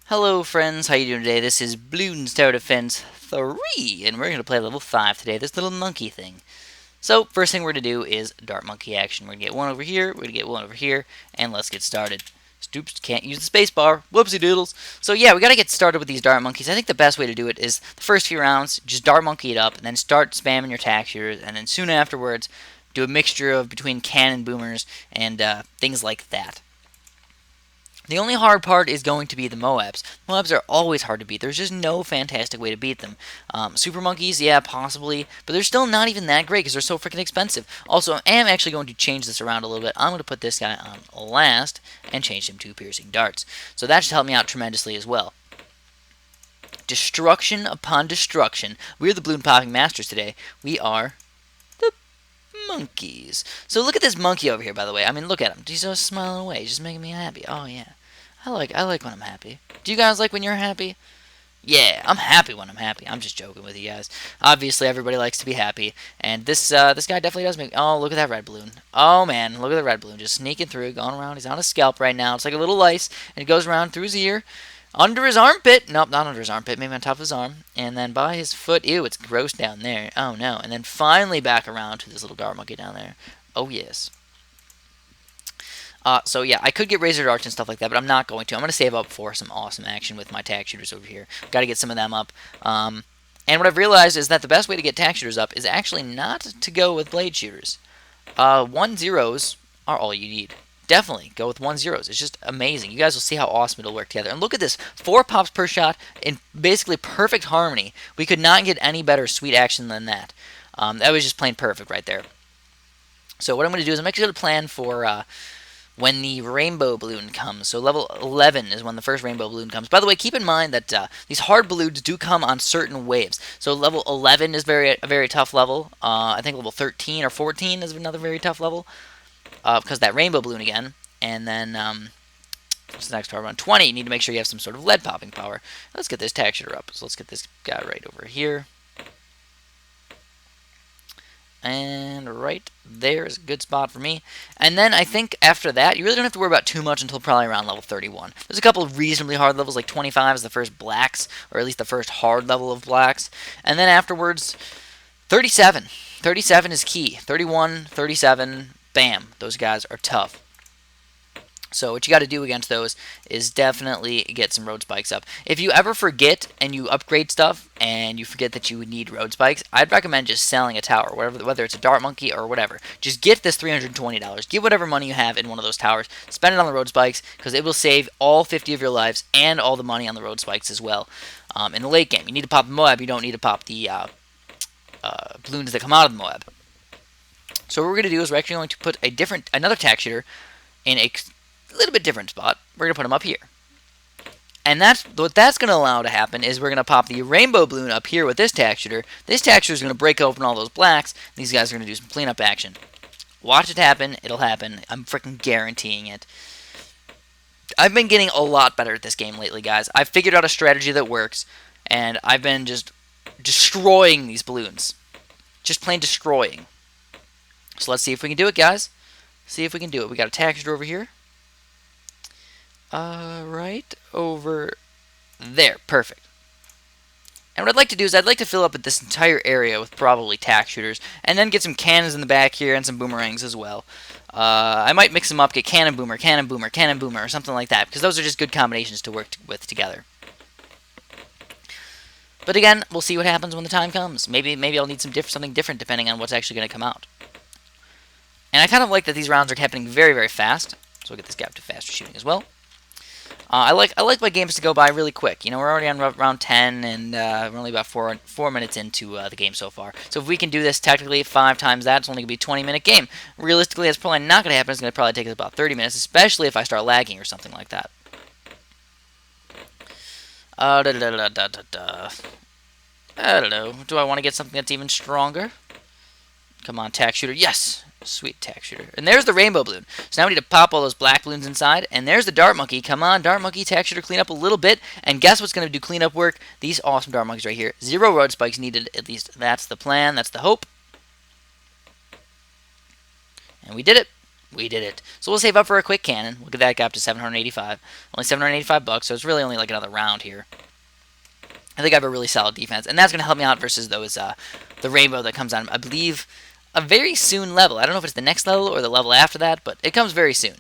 Hello friends, how you doing today? This is Bloons Tower Defense 3, and we're going to play level 5 today, this little monkey thing. So, first thing we're going to do is Dart Monkey action. We're going to get one over here, we're going to get one over here, and let's get started. Stoops, can't use the spacebar, whoopsie doodles. So yeah, we got to get started with these Dart Monkeys. I think the best way to do it is the first few rounds, just Dart Monkey it up, and then start spamming your tack shooters, and then soon afterwards, do a mixture of between cannon boomers and things like that. The only hard part is going to be the MOABs. MOABs are always hard to beat. There's just no fantastic way to beat them. Super Monkeys, yeah, possibly, but they're still not even that great because they're so freaking expensive. Also, I am actually going to change this around a little bit. I'm going to put this guy on last and change him to Piercing Darts. So that should help me out tremendously as well. Destruction upon destruction. We're the balloon popping masters today. We are the monkeys. So look at this monkey over here, by the way. I mean, look at him. He's just smiling away. He's just making me happy. Oh, yeah. I like when I'm happy. Do you guys like when you're happy? Yeah, I'm happy when I'm happy. I'm just joking with you guys. Obviously, everybody likes to be happy, and this guy definitely does make. Oh, look at that red balloon. Oh man, look at the red balloon just sneaking through, going around. He's on his scalp right now. It's like a little lice, and it goes around through his ear, under his armpit. Nope, not under his armpit. Maybe on top of his arm, and then by his foot. Ew, it's gross down there. Oh no, and then finally back around to this little dart monkey down there. Oh yes. So yeah, I could get razor darts and stuff like that, but I'm not going to. I'm going to save up for some awesome action with my tack shooters over here. Got to get some of them up. And what I've realized is that the best way to get tack shooters up is actually not to go with blade shooters. 1-0s are all you need. Definitely go with 1-0s. It's just amazing. You guys will see how awesome it'll work together. And look at this. 4 pops per shot in basically perfect harmony. We could not get any better sweet action than that. That was just plain perfect right there. So what I'm going to do is I'm actually going to plan for when the rainbow balloon comes. So level 11 is when the first rainbow balloon comes. By the way, keep in mind that these hard balloons do come on certain waves. So level 11 is a very tough level. I think level 13 or 14 is another very tough level because that rainbow balloon again. And then what's the next hard one? 20. You need to make sure you have some sort of lead popping power. Let's get this tack shooter up. So let's get this guy right over here. And right there is a good spot for me. And then I think after that, you really don't have to worry about too much until probably around level 31. There's a couple of reasonably hard levels, like 25 is the first blacks, or at least the first hard level of blacks. And then afterwards, 37. 37 is key. 31, 37, bam. Those guys are tough. So what you got to do against those is definitely get some road spikes up. If you ever forget and you upgrade stuff and you forget that you would need road spikes, I'd recommend just selling a tower, whether it's a dart monkey or whatever. Just get this $320. Get whatever money you have in one of those towers. Spend it on the road spikes because it will save all 50 of your lives and all the money on the road spikes as well. In the late game, you need to pop the MOAB. You don't need to pop the balloons that come out of the MOAB. So what we're going to do is we're actually going to put another tack shooter in a little bit different spot. We're going to put them up here. And what that's going to allow to happen is we're going to pop the rainbow balloon up here with this tack shooter. This tack shooter is going to break open all those blacks. These guys are going to do some cleanup action. Watch it happen. It'll happen. I'm freaking guaranteeing it. I've been getting a lot better at this game lately, guys. I've figured out a strategy that works, and I've been just destroying these balloons. Just plain destroying. So let's see if we can do it, guys. See if we can do it. We got a tack shooter over here. Right over there. Perfect. And what I'd like to do is I'd like to fill up this entire area with probably tack shooters, and then get some cannons in the back here and some boomerangs as well. I might mix them up, get cannon boomer, cannon boomer, cannon boomer, or something like that, because those are just good combinations to work with together. But again, we'll see what happens when the time comes. Maybe I'll need something different depending on what's actually going to come out. And I kind of like that these rounds are happening very, very fast. So we'll get this guy up to faster shooting as well. I like my games to go by really quick. You know, we're already on round 10, and we're only about four minutes into the game so far. So if we can do this technically 5 times that, it's only going to be a 20-minute game. Realistically, that's probably not going to happen. It's going to probably take us about 30 minutes, especially if I start lagging or something like that. I don't know. Do I want to get something that's even stronger? Come on, tack shooter. Yes! Sweet tack shooter. And there's the rainbow balloon. So now we need to pop all those black balloons inside. And there's the dart monkey. Come on, dart monkey, tack shooter, clean up a little bit. And guess what's going to do cleanup work? These awesome dart monkeys right here. 0 road spikes needed. At least that's the plan. That's the hope. And we did it. We did it. So we'll save up for a quick cannon. Look at that, got up to 785. Only 785 bucks, so it's really only like another round here. I think I have a really solid defense, and that's going to help me out versus those the rainbow that comes on, I believe, a very soon level. I don't know if it's the next level or the level after that, but it comes very soon.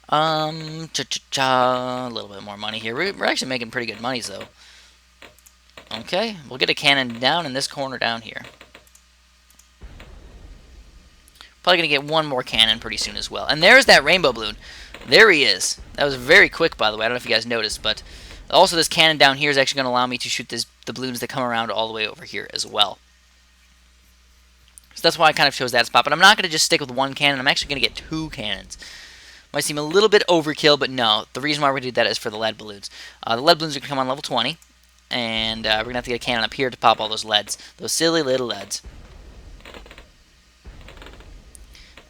A little bit more money here. We're actually making pretty good money, though. Okay, we'll get a cannon down in this corner down here. Probably going to get one more cannon pretty soon as well. And there's that rainbow balloon. There he is. That was very quick, by the way. I don't know if you guys noticed, but also this cannon down here is actually going to allow me to shoot the balloons that come around all the way over here as well. So that's why I kind of chose that spot. But I'm not going to just stick with one cannon. I'm actually going to get two cannons. Might seem a little bit overkill, but no. The reason why we're going to do that is for the lead balloons. The lead balloons are going to come on level 20. And we're going to have to get a cannon up here to pop all those leads. Those silly little leads.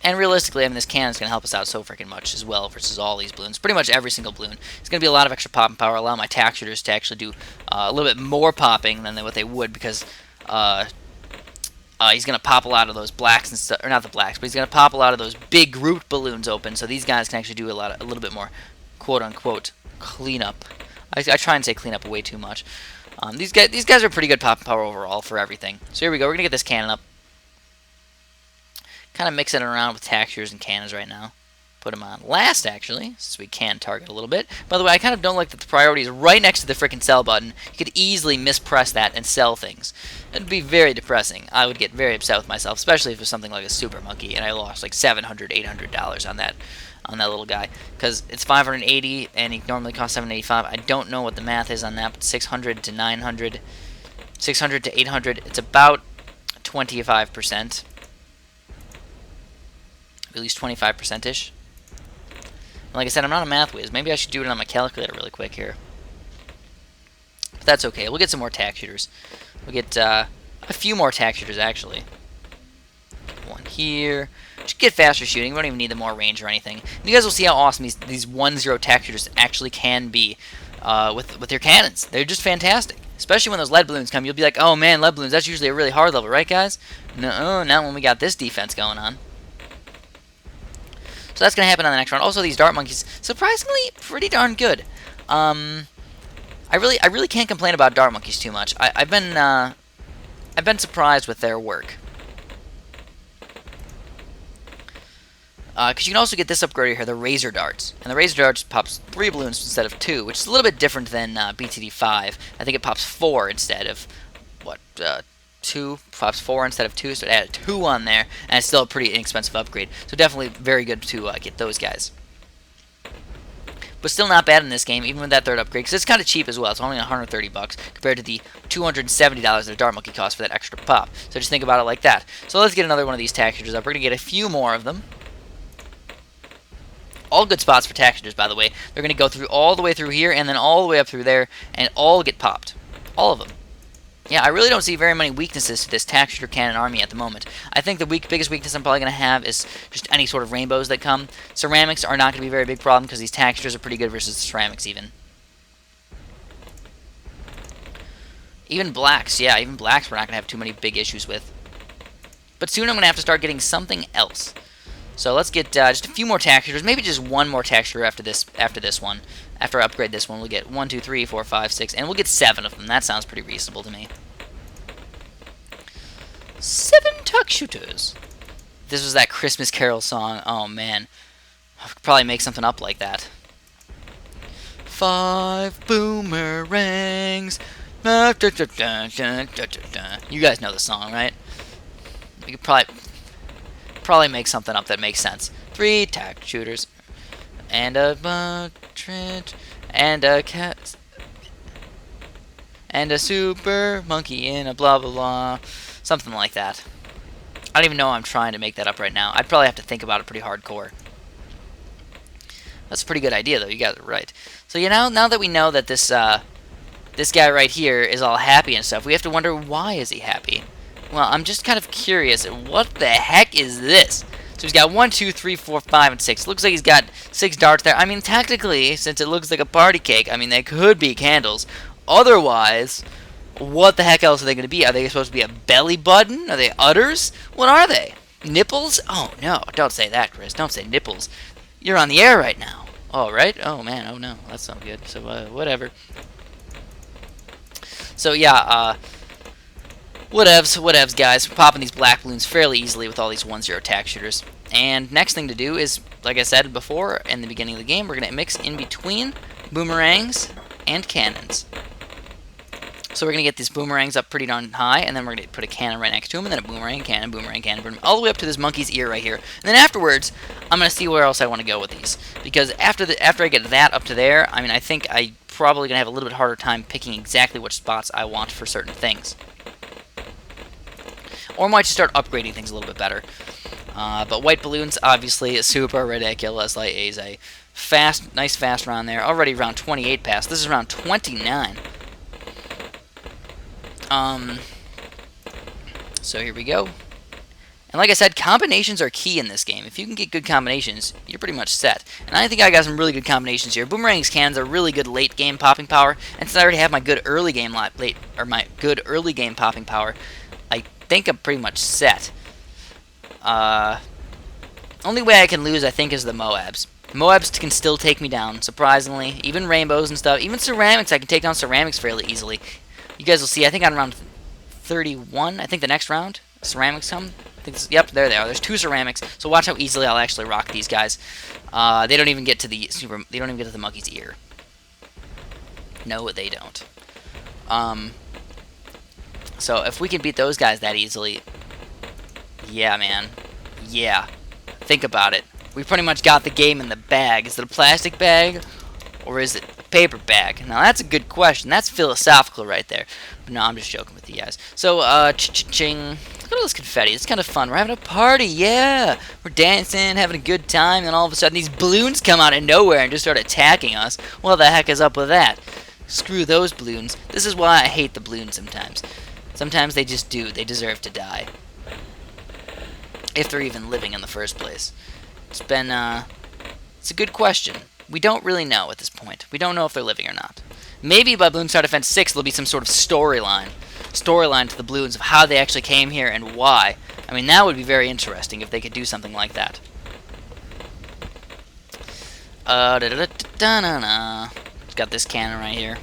And realistically, I mean, this cannon is going to help us out so freaking much as well versus all these balloons. Pretty much every single balloon. It's going to be a lot of extra popping power. Allow my tack shooters to actually do a little bit more popping than what they would because he's going to pop a lot of those blacks and stuff. Or not the blacks, but he's going to pop a lot of those big grouped balloons open. So these guys can actually do a little bit more quote-unquote cleanup. I try and say cleanup way too much. These guys are pretty good popping power overall for everything. So here we go. We're going to get this cannon up. Kind of mixing it around with tack shooters and cannons right now. Put them on last, actually, since we can target a little bit. By the way, I kind of don't like that the priority is right next to the freaking sell button. You could easily mispress that and sell things. It would be very depressing. I would get very upset with myself, especially if it was something like a super monkey, and I lost like $700, $800 on that little guy. Because it's 580, and he normally costs 785. I don't know what the math is on that, but 600 to 900, 600 to 800, it's about 25%. At least 25%-ish. Like I said, I'm not a math whiz. Maybe I should do it on my calculator really quick here. But that's okay. We'll get some more tack shooters. We'll get a few more tack shooters, actually. One here. Just get faster shooting. We don't even need the more range or anything. And you guys will see how awesome these 1-0 tack shooters actually can be with your cannons. They're just fantastic. Especially when those lead balloons come. You'll be like, oh man, lead balloons, that's usually a really hard level, right guys? No, not when we got this defense going on. So that's going to happen on the next round. Also, these dart monkeys, surprisingly, pretty darn good. I really can't complain about dart monkeys too much. I've been surprised with their work. Because you can also get this upgrade here, the razor darts. And the razor darts pops 3 balloons instead of 2, which is a little bit different than BTD3. I think it pops 4 instead of, what, 2, pops 4 instead of 2, so it added 2 on there, and it's still a pretty inexpensive upgrade. So definitely very good to get those guys. But still not bad in this game, even with that third upgrade, because it's kind of cheap as well. It's only 130 bucks compared to the $270 that a dart monkey costs for that extra pop. So just think about it like that. So let's get another one of these tack shooters up. We're going to get a few more of them. All good spots for tack shooters, by the way. They're going to go through all the way through here, and then all the way up through there, and all get popped. All of them. Yeah, I really don't see very many weaknesses to this tack shooter cannon army at the moment. I think the biggest weakness I'm probably going to have is just any sort of rainbows that come. Ceramics are not going to be a very big problem because these tack shooters are pretty good versus the ceramics even. Even blacks, yeah, even blacks we're not going to have too many big issues with. But soon I'm going to have to start getting something else. So let's get just a few more tack shooters, maybe just one more tack shooter after this one. After I upgrade this one, we'll get 1, 2, 3, 4, 5, 6, and we'll get 7 of them. That sounds pretty reasonable to me. 7 tack shooters. This was that Christmas Carol song. Oh, man. I could probably make something up like that. 5 boomerangs. You guys know the song, right? We could probably make something up that makes sense. 3 tack shooters. And a partridge, and a cat, and a super monkey in a blah blah blah, something like that. I don't even know how I'm trying to make that up right now. I'd probably have to think about it pretty hardcore. That's a pretty good idea, though. You got it right. So now that we know that this guy right here is all happy and stuff, we have to wonder, why is he happy? Well, I'm just kind of curious. What the heck is this? So he's got 1, 2, 3, 4, 5, and 6. Looks like he's got 6 darts there. I mean, technically, since it looks like a party cake, I mean, they could be candles. Otherwise, what the heck else are they going to be? Are they supposed to be a belly button? Are they udders? What are they? Nipples? Oh, no. Don't say that, Chris. Don't say nipples. You're on the air right now. Oh, right? Oh, man. Oh, no. That's not good. So, whatever. So, yeah, whatevs, guys. We're popping these black balloons fairly easily with all these 1-0 tack shooters. And next thing to do is, like I said before, in the beginning of the game, we're going to mix in between boomerangs and cannons. So we're going to get these boomerangs up pretty darn high, and then we're going to put a cannon right next to them, and then a boomerang, cannon, all the way up to this monkey's ear right here. And then afterwards, I'm going to see where else I want to go with these. Because after I get that up to there, I mean, I think I'm probably going to have a little bit harder time picking exactly which spots I want for certain things. Or might just start upgrading things a little bit better. But white balloons, obviously, super ridiculous. Like, is a nice fast round there. Already round 28 passed. This is round 29. So here we go. And like I said, combinations are key in this game. If you can get good combinations, you're pretty much set. And I think I got some really good combinations here. Boomerangs, cannons are really good late game popping power. And since I already have my good early game popping power, I think I'm pretty much set. Only way I can lose, I think, is the MOABs. MOABs can still take me down, surprisingly. Even rainbows and stuff. Even ceramics, I can take down ceramics fairly easily. You guys will see, I think on round 31, I think the next round, ceramics come. Yep, there they are. There's 2 ceramics, so watch how easily I'll actually rock these guys. They don't even get to the monkey's ear. No, they don't. So if we can beat those guys that easily, yeah, man. Yeah. Think about it. We pretty much got the game in the bag. Is it a plastic bag or is it a paper bag? Now that's a good question. That's philosophical right there. But no, I'm just joking with you guys. So, ching. Look at all this confetti. It's kind of fun. We're having a party. Yeah. We're dancing, having a good time, and all of a sudden these balloons come out of nowhere and just start attacking us. What the heck is up with that? Screw those balloons. This is why I hate the balloons sometimes. Sometimes they just do. They deserve to die. If they're even living in the first place. It's a good question. We don't really know at this point. We don't know if they're living or not. Maybe by Balloon Star Defense 6 there'll be some sort of storyline to the balloons of how they actually came here and why. I mean, that would be very interesting if they could do something like that. Got this cannon right here.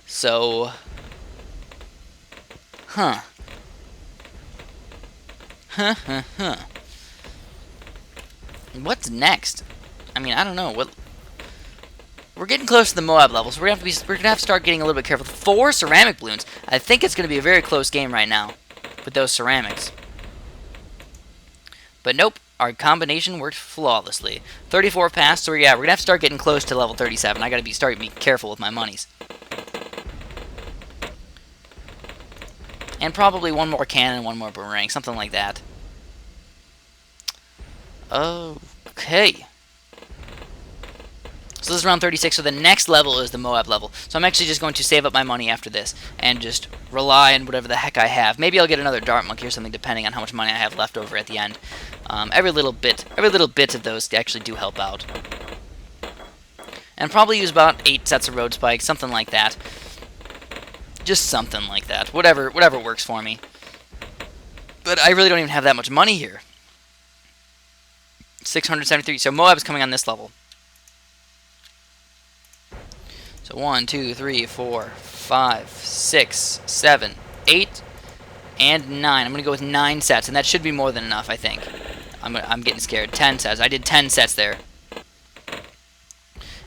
So, What's next? I mean, I don't know. We're getting close to the MOAB level, so we're gonna have to start getting a little bit careful. 4 ceramic balloons. I think it's gonna be a very close game right now with those ceramics. But nope, our combination worked flawlessly. 34 passed, so yeah, we're gonna have to start getting close to level 37. I gotta start to be careful with my monies. And probably 1 more cannon, 1 more boomerang, something like that. Okay. So this is round 36, so the next level is the MOAB level. So I'm actually just going to save up my money after this and just rely on whatever the heck I have. Maybe I'll get another dart monkey or something depending on how much money I have left over at the end. Every little bit of those actually do help out. And probably use about 8 sets of road spikes, something like that. Just something like that. Whatever works for me. But I really don't even have that much money here. 673. So MOAB is coming on this level. So 1, 2, 3, 4, 5, 6, 7, 8, and 9. I'm going to go with 9 sets, and that should be more than enough, I think. I'm getting scared. 10 sets. I did 10 sets there.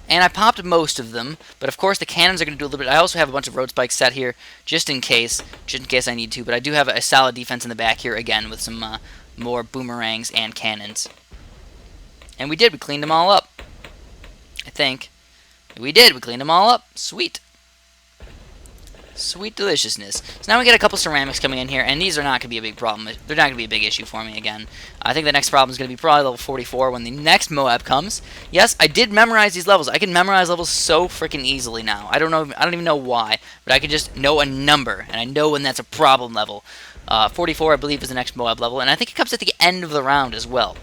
And I popped most of them, but of course the cannons are going to do a little bit. I also have a bunch of road spikes set here, just in case I need to. But I do have a solid defense in the back here, again, with some more boomerangs and cannons. And we cleaned them all up. I think. We cleaned them all up. Sweet. Sweet deliciousness. So now we get a couple ceramics coming in here, and these are not going to be a big problem. They're not going to be a big issue for me again. I think the next problem is going to be probably level 44 when the next MOAB comes. Yes, I did memorize these levels. I can memorize levels so freaking easily now. I don't even know why, but I can just know a number, and I know when that's a problem level. 44, I believe, is the next MOAB level, and I think it comes at the end of the round as well.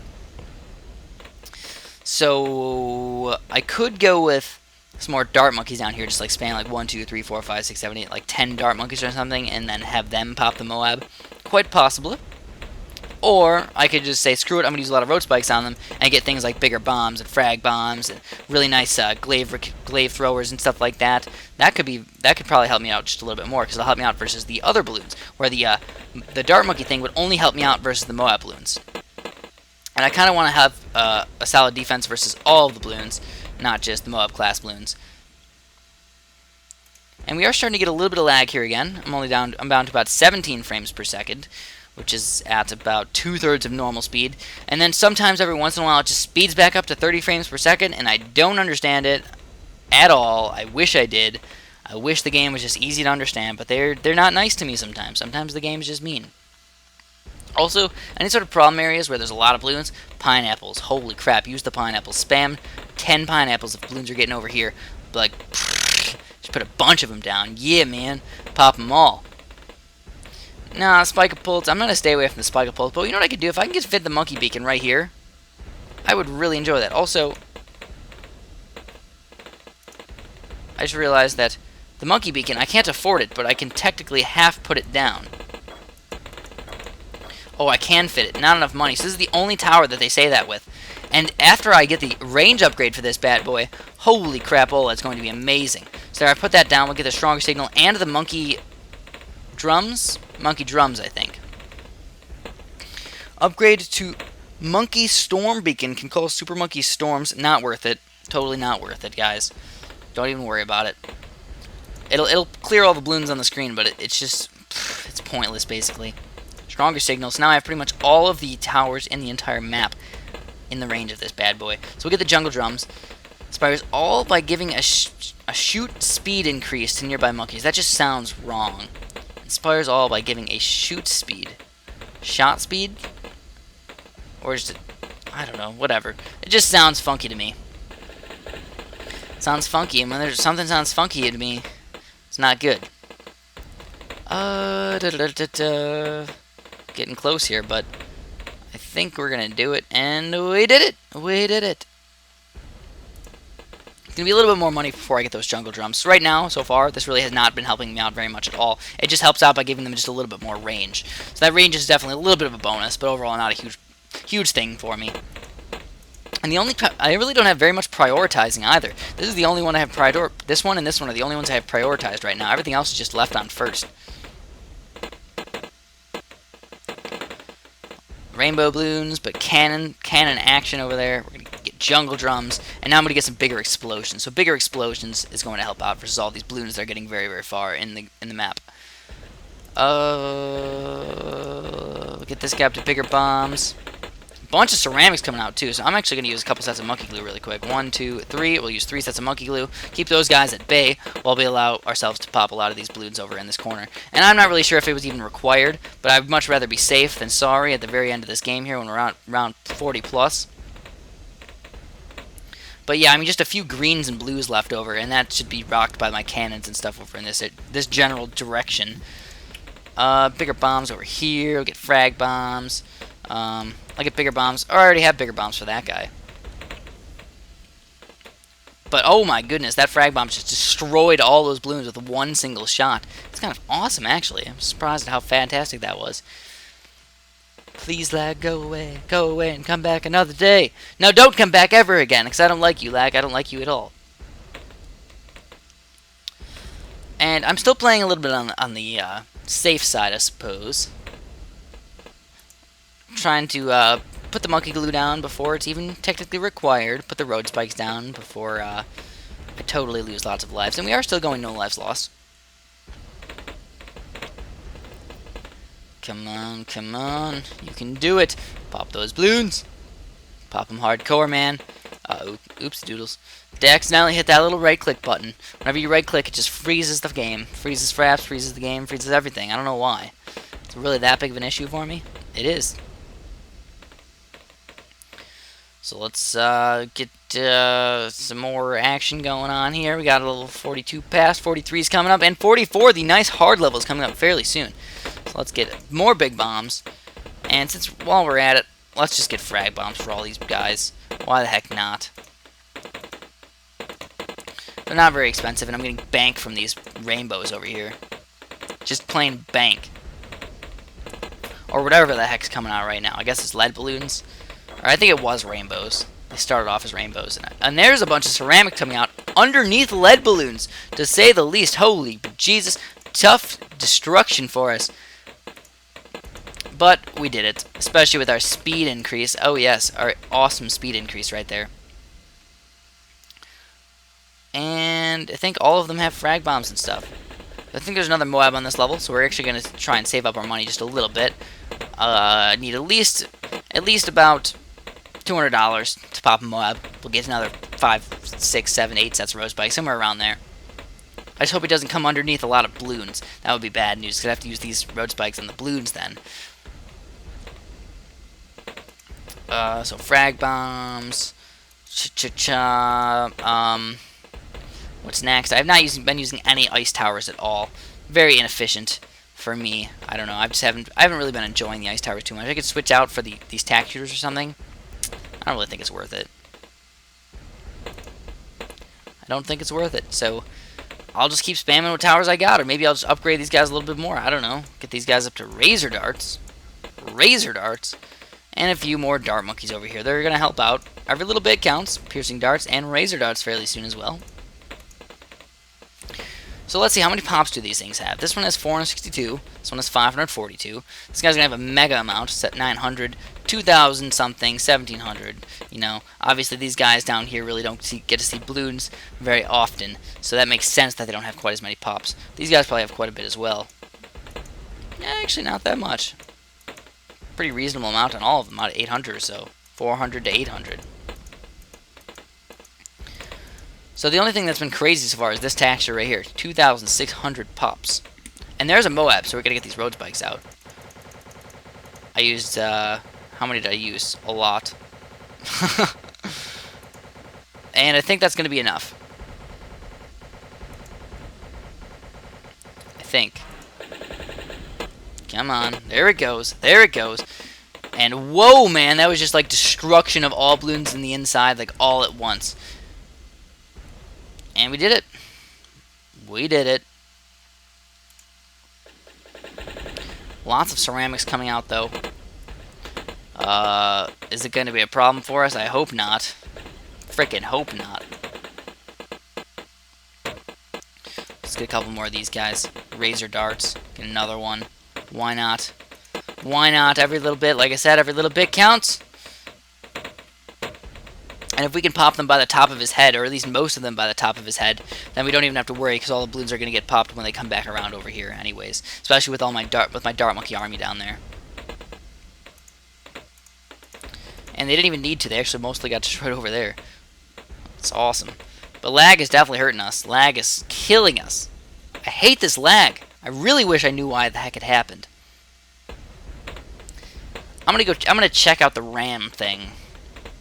So I could go with some more dart monkeys down here, just like spam like 1, 2, 3, 4, 5, 6, 7, 8, like 10 dart monkeys or something, and then have them pop the MOAB. Quite possibly. Or I could just say, screw it, I'm going to use a lot of road spikes on them and get things like bigger bombs and frag bombs and really nice glaive throwers and stuff like that. That could probably help me out just a little bit more, because it'll help me out versus the other balloons, where the dart monkey thing would only help me out versus the MOAB balloons. And I kind of want to have a solid defense versus all of the balloons, not just the MOAB class balloons. And we are starting to get a little bit of lag here again. I'm down to about 17 frames per second, which is at about 2/3 of normal speed. And then sometimes every once in a while it just speeds back up to 30 frames per second, and I don't understand it at all. I wish I did. I wish the game was just easy to understand, but they're not nice to me sometimes. Sometimes the game is just mean. Also, any sort of problem areas where there's a lot of balloons, pineapples. Holy crap, use the pineapples. Spam 10 pineapples if balloons are getting over here. Like, just put a bunch of them down. Yeah, man. Pop them all. Nah, Spike-a-Pulse. I'm going to stay away from the Spike-a-Pulse. But you know what I could do? If I can just fit the monkey beacon right here, I would really enjoy that. Also, I just realized that the monkey beacon, I can't afford it, but I can technically half put it down. Oh, I can fit it. Not enough money. So this is the only tower that they say that with. And after I get the range upgrade for this bad boy, holy crap, oh, that's going to be amazing. So I put that down. We'll get the stronger signal and the monkey drums. Monkey drums, I think. Upgrade to monkey storm beacon. Can call super monkey storms. Not worth it. Totally not worth it, guys. Don't even worry about it. It'll clear all the balloons on the screen, but it's just, it's pointless, basically. Stronger signals. Now I have pretty much all of the towers in the entire map in the range of this bad boy. So we'll get the jungle drums. Inspires all by giving a shoot speed increase to nearby monkeys. That just sounds wrong. Inspires all by giving a shoot speed. Shot speed? Or just, I don't know, whatever. It just sounds funky to me. Sounds funky, and when there's something sounds funky to me, it's not good. Getting close here, but I think we're gonna do it, and we did it! We did it! It's gonna be a little bit more money before I get those jungle drums. So right now, so far, this really has not been helping me out very much at all. It just helps out by giving them just a little bit more range. So that range is definitely a little bit of a bonus, but overall not a huge thing for me. And I really don't have very much prioritizing either. This is the only one I have this one and this one are the only ones I have prioritized right now. Everything else is just left on first. Rainbow balloons, but cannon action over there. We're going to get jungle drums, and now I'm going to get some bigger explosions. So bigger explosions is going to help out versus all these balloons that are getting very, very far in the map. Get this guy up to bigger bombs. Bunch of ceramics coming out too, so I'm actually going to use a couple sets of monkey glue really quick. 1, 2, 3. We'll use 3 sets of monkey glue. Keep those guys at bay while we allow ourselves to pop a lot of these balloons over in this corner. And I'm not really sure if it was even required, but I'd much rather be safe than sorry at the very end of this game here when we're around 40 plus. But yeah, I mean, just a few greens and blues left over, and that should be rocked by my cannons and stuff over in this general direction. Bigger bombs over here. We'll get frag bombs. I'll get bigger bombs. I already have bigger bombs for that guy. But oh my goodness, that frag bomb just destroyed all those balloons with one single shot. It's kind of awesome, actually. I'm surprised at how fantastic that was. Please, lag, go away, and come back another day. No, don't come back ever again, because I don't like you, lag. I don't like you at all. And I'm still playing a little bit on the safe side, I suppose. Trying to put the monkey glue down before it's even technically required. Put the road spikes down before I totally lose lots of lives. And we are still going no lives lost. Come on, come on. You can do it. Pop those balloons. Pop them hardcore, man. Oops, doodles. Did I accidentally hit that little right-click button. Whenever you right-click, it just freezes the game. Freezes fraps, freezes the game, freezes everything. I don't know why. It's really that big of an issue for me? It is. So let's get some more action going on here. We got a little 42 pass, 43 is coming up, and 44, the nice hard level is coming up fairly soon. So let's get more big bombs. And while we're at it, let's just get frag bombs for all these guys. Why the heck not? They're not very expensive, and I'm getting bank from these rainbows over here. Just plain bank. Or whatever the heck's coming out right now. I guess it's lead balloons. Or I think it was rainbows. They started off as rainbows. And there's a bunch of ceramic coming out underneath lead balloons, to say the least. Holy Jesus. Tough destruction for us. But we did it. Especially with our speed increase. Oh yes, our awesome speed increase right there. And I think all of them have frag bombs and stuff. I think there's another MOAB on this level, so we're actually going to try and save up our money just a little bit. Need at least about $200 to pop a MOAB. We'll get another 5, 6, 7, 8 sets of rose spikes, somewhere around there. I just hope it doesn't come underneath a lot of balloons. That would be bad news, because I have to use these rose spikes on the balloons then. So frag bombs. What's next? I've not been using any ice towers at all. Very inefficient for me. I don't know. I haven't really been enjoying the ice towers too much. I could switch out for these tack shooters or something. I don't really think it's worth it. I don't think it's worth it. So I'll just keep spamming what towers I got, or maybe I'll just upgrade these guys a little bit more. I don't know. Get these guys up to razor darts. Razor darts. And a few more dart monkeys over here. They're going to help out. Every little bit counts. Piercing darts and razor darts fairly soon as well. So let's see, how many pops do these things have? This one has 462. This one has 542. This guy's going to have a mega amount. Set 900, 2,000 something, 1,700. You know, obviously these guys down here really don't get to see balloons very often. So that makes sense that they don't have quite as many pops. These guys probably have quite a bit as well. Yeah, actually not that much. Pretty reasonable amount on all of them, out of 800 or so. 400 to 800. So the only thing that's been crazy so far is this taxture right here. 2,600 pops. And there's a MOAB, so we're going to get these road spikes out. I used, how many did I use? A lot. And I think that's going to be enough. I think. Come on. There it goes. There it goes. And whoa, man, that was just like destruction of all balloons in the inside, like all at once. And we did it. We did it. Lots of ceramics coming out, though. Is it going to be a problem for us? I hope not. Frickin' hope not. Let's get a couple more of these guys. Razor darts. Get another one. Why not? Why not? Every little bit, like I said, every little bit counts. And if we can pop them by the top of his head, or at least most of them by the top of his head, then we don't even have to worry, because all the balloons are going to get popped when they come back around over here anyways. Especially with all my dart monkey army down there. And they didn't even need to. They actually mostly got destroyed over there. It's awesome. But lag is definitely hurting us. Lag is killing us. I hate this lag. I really wish I knew why the heck it happened. I'm gonna check out the RAM thing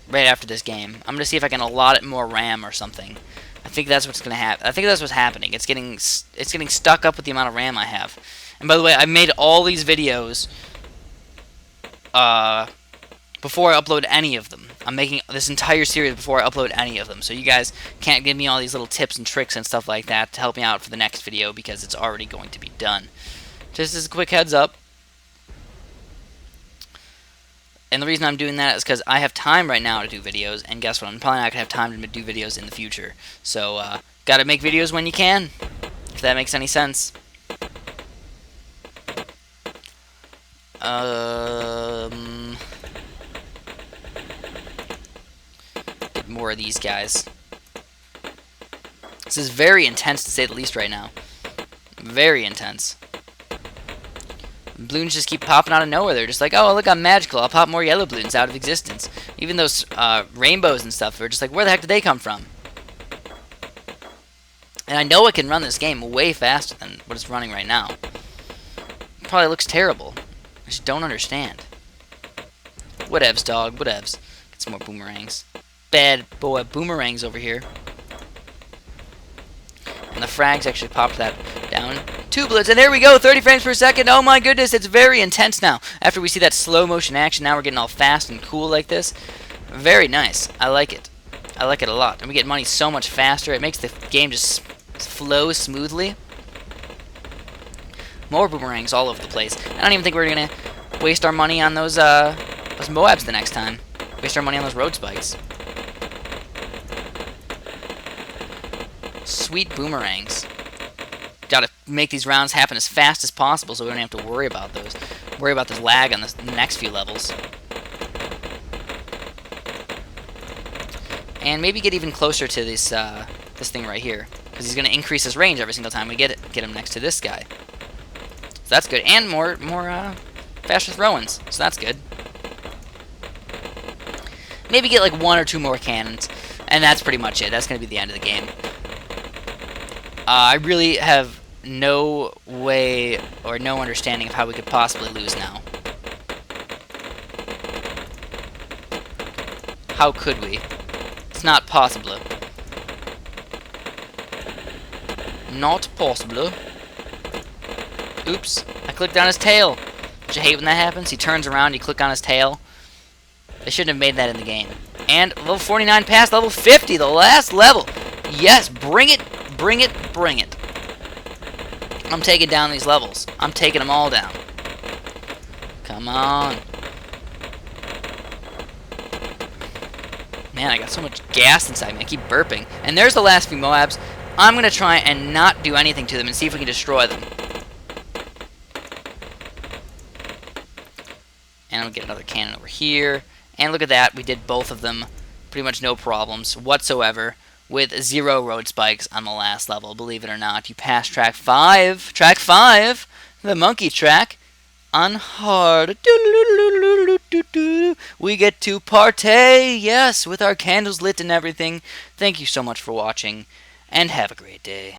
right after this game. I'm gonna see if I can allot it more RAM or something. I think that's what's gonna happen. I think that's what's happening. It's getting stuck up with the amount of RAM I have. And by the way, I made all these videos before I upload any of them. I'm making this entire series before I upload any of them. So you guys can't give me all these little tips and tricks and stuff like that to help me out for the next video, because it's already going to be done. Just as a quick heads up. And the reason I'm doing that is because I have time right now to do videos, and guess what? I'm probably not going to have time to do videos in the future. So, gotta make videos when you can, if that makes any sense. Get more of these guys. This is very intense, to say the least, right now. Very intense. Balloons just keep popping out of nowhere. They're just like, oh, look, I'm magical. I'll pop more yellow balloons out of existence. Even those rainbows and stuff are just like, where the heck did they come from? And I know it can run this game way faster than what it's running right now. It probably looks terrible. I just don't understand. Whatevs, dog. Whatevs. Get some more boomerangs. Bad boy boomerangs over here. And the frags actually popped that down. 2 bullets, and there we go, 30 frames per second. Oh my goodness, it's very intense now. After we see that slow motion action, now we're getting all fast and cool like this. Very nice. I like it. I like it a lot. And we get money so much faster. It makes the game just flow smoothly. More boomerangs all over the place. I don't even think we're going to waste our money on those MOABs the next time. Waste our money on those road spikes. Sweet boomerangs. Gotta make these rounds happen as fast as possible so we don't have to worry about those. Worry about this lag on the next few levels. And maybe get even closer to this this thing right here, because he's going to increase his range every single time we get him next to this guy. So that's good, and more faster throw-ins. So that's good. Maybe get like 1 or 2 more cannons, and that's pretty much it. That's going to be the end of the game. I really have no way or no understanding of how we could possibly lose now. How could we? It's not possible. Not possible. Oops. I clicked on his tail. Don't you hate when that happens? He turns around, you click on his tail. They shouldn't have made that in the game. And level 49 past level 50, the last level. Yes, bring it, bring it, bring it. I'm taking down these levels. I'm taking them all down. Come on. Man, I got so much gas inside me. I keep burping. And there's the last few MOABs. I'm going to try and not do anything to them and see if we can destroy them. And I'm going to get another cannon over here. And look at that. We did both of them. Pretty much no problems whatsoever. With 0 road spikes on the last level. Believe it or not. You pass track 5. Track 5. The monkey track. On hard. We get to partay. Yes, with our candles lit and everything. Thank you so much for watching. And have a great day.